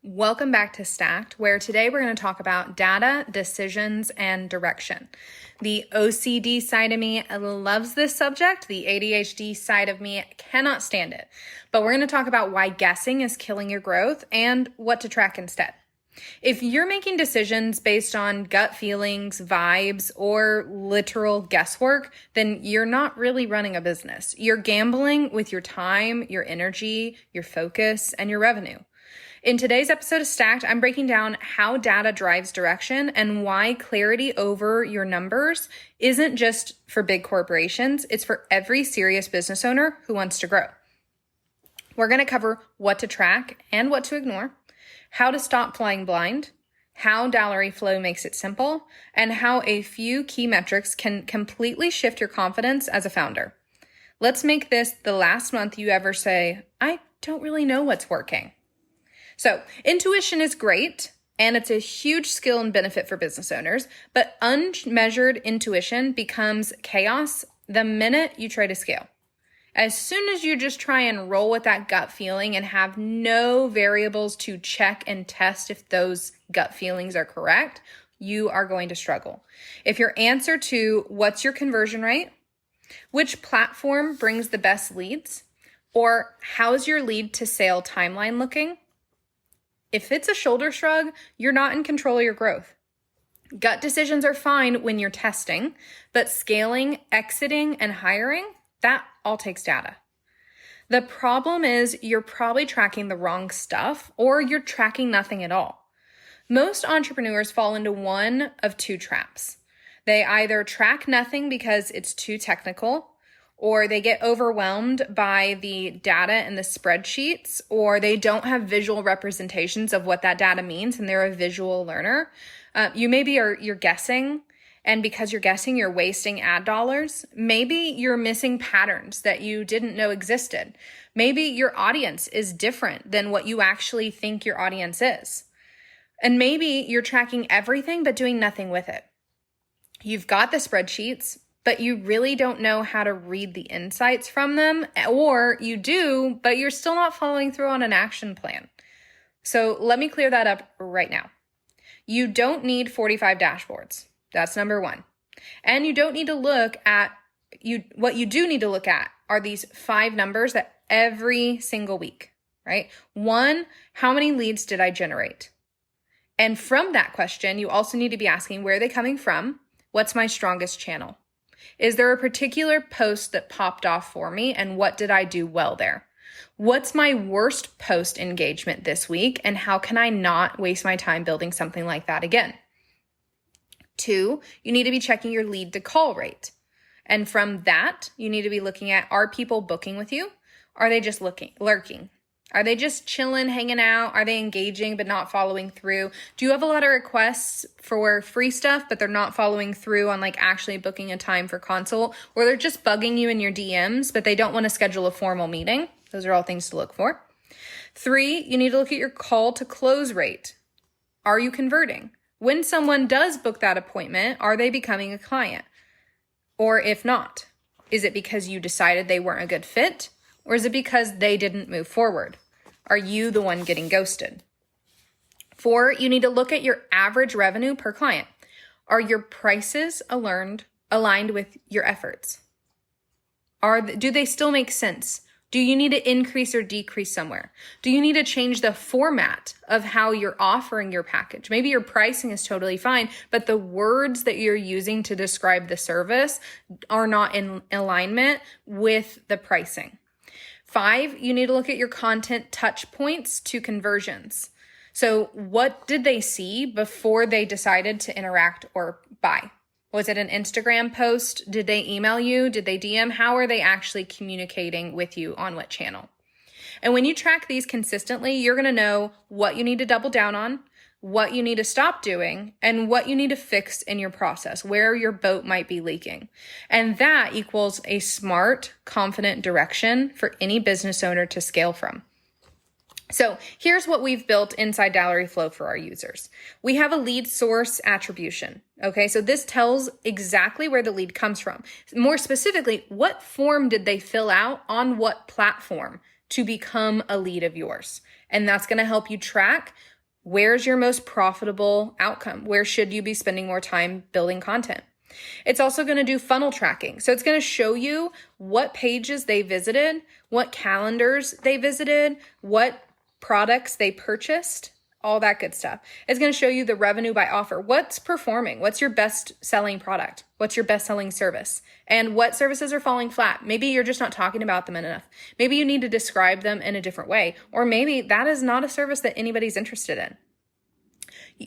Welcome back to Stacked, where today we're going to talk about data, decisions, and direction. The OCD side of me loves this subject. The ADHD side of me cannot stand it. But we're going to talk about why guessing is killing your growth and what to track instead. If you're making decisions based on gut feelings, vibes, or literal guesswork, then you're not really running a business. You're gambling with your time, your energy, your focus, and your revenue. In today's episode of Stacked, I'm breaking down how data drives direction and why clarity over your numbers isn't just for big corporations, it's for every serious business owner who wants to grow. We're going to cover what to track and what to ignore, how to stop flying blind, how Dallowry Flow makes it simple, and how a few key metrics can completely shift your confidence as a founder. Let's make this the last month you ever say, I don't really know what's working. So intuition is great, and it's a huge skill and benefit for business owners, but unmeasured intuition becomes chaos the minute you try to scale. As soon as you just try and roll with that gut feeling and have no variables to check and test if those gut feelings are correct, you are going to struggle. If your answer to what's your conversion rate, which platform brings the best leads, or how's your lead to sale timeline looking, if it's a shoulder shrug, you're not in control of your growth. Gut decisions are fine when you're testing, but scaling, exiting, and hiring, that all takes data. The problem is you're probably tracking the wrong stuff or you're tracking nothing at all. Most entrepreneurs fall into one of two traps. They either track nothing because it's too technical, or they get overwhelmed by the data and the spreadsheets, or they don't have visual representations of what that data means and they're a visual learner. You're guessing, and because you're guessing, you're wasting ad dollars. Maybe you're missing patterns that you didn't know existed. Maybe your audience is different than what you actually think your audience is. And maybe you're tracking everything but doing nothing with it. You've got the spreadsheets, but you really don't know how to read the insights from them, or you do, but you're still not following through on an action plan. So let me clear that up right now. You don't need 45 dashboards. That's number one. And you don't need to look at, what you do need to look at are these 5 numbers that every single week, right? 1, how many leads did I generate? And from that question, you also need to be asking, where are they coming from? What's my strongest channel? Is there a particular post that popped off for me, and what did I do well there? What's my worst post engagement this week, and how can I not waste my time building something like that again? 2, you need to be checking your lead to call rate. And from that, you need to be looking at, are people booking with you? Are they just lurking? Are they just chilling, hanging out? Are they engaging but not following through? Do you have a lot of requests for free stuff, but they're not following through on actually booking a time for consult? Or they're just bugging you in your DMs, but they don't want to schedule a formal meeting? Those are all things to look for. 3, you need to look at your call to close rate. Are you converting? When someone does book that appointment, are they becoming a client? Or if not, is it because you decided they weren't a good fit? Or is it because they didn't move forward? Are you the one getting ghosted? 4, you need to look at your average revenue per client. Are your prices aligned with your efforts? Do they still make sense? Do you need to increase or decrease somewhere? Do you need to change the format of how you're offering your package? Maybe your pricing is totally fine, but the words that you're using to describe the service are not in alignment with the pricing. 5, you need to look at your content touch points to conversions. So what did they see before they decided to interact or buy? Was it an Instagram post? Did they email you? Did they DM? How are they actually communicating with you on what channel? And when you track these consistently, you're going to know what you need to double down on, what you need to stop doing, and what you need to fix in your process, where your boat might be leaking. And that equals a smart, confident direction for any business owner to scale from. So here's what we've built inside Dallowry Flow for our users. We have a lead source attribution. Okay, so this tells exactly where the lead comes from. More specifically, what form did they fill out on what platform to become a lead of yours? And that's going to help you track Where's your most profitable outcome? Where should you be spending more time building content? It's also going to do funnel tracking. So it's going to show you what pages they visited, what calendars they visited, what products they purchased, all that good stuff. It's going to show you the revenue by offer. What's performing? What's your best selling product? What's your best selling service? And what services are falling flat? Maybe you're just not talking about them enough. Maybe you need to describe them in a different way. Or maybe that is not a service that anybody's interested in.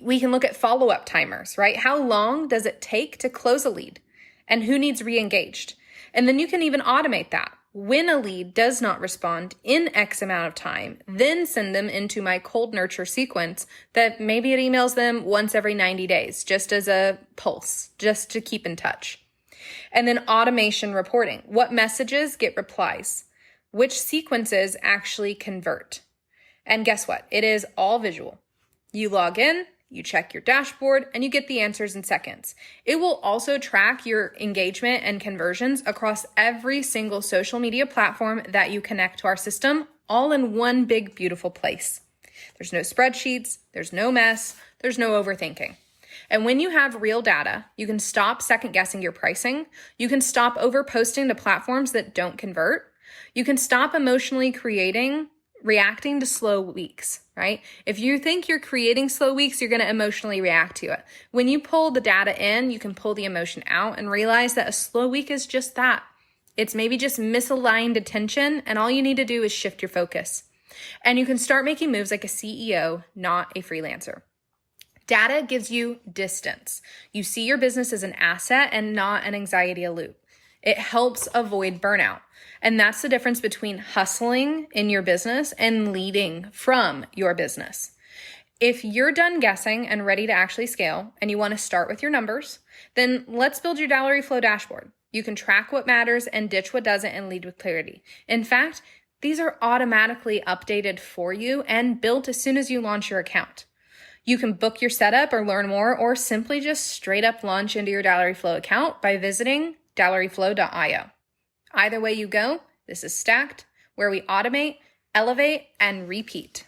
We can look at follow-up timers, right? How long does it take to close a lead? And who needs re-engaged? And then you can even automate that. When a lead does not respond in X amount of time, then send them into my cold nurture sequence that maybe it emails them once every 90 days, just as a pulse, just to keep in touch. And then automation reporting. What messages get replies? Which sequences actually convert? And guess what? It is all visual. You log in, you check your dashboard, and you get the answers in seconds. It will also track your engagement and conversions across every single social media platform that you connect to our system, all in one big, beautiful place. There's no spreadsheets, there's no mess, there's no overthinking. And when you have real data, you can stop second guessing your pricing. You can stop overposting to platforms that don't convert. You can stop emotionally reacting to slow weeks, right? If you think you're creating slow weeks, you're going to emotionally react to it. When you pull the data in, you can pull the emotion out and realize that a slow week is just that. It's maybe just misaligned attention, and all you need to do is shift your focus. And you can start making moves like a CEO, not a freelancer. Data gives you distance. You see your business as an asset and not an anxiety loop. It helps avoid burnout. And that's the difference between hustling in your business and leading from your business. If you're done guessing and ready to actually scale and you want to start with your numbers, then let's build your Dallowry Flow dashboard. You can track what matters and ditch what doesn't and lead with clarity. In fact, these are automatically updated for you and built as soon as you launch your account. You can book your setup or learn more, or simply just straight up launch into your Dallowry Flow account by visiting dallowryflow.io. Either way you go, this is Stacked, where we automate, elevate, and repeat.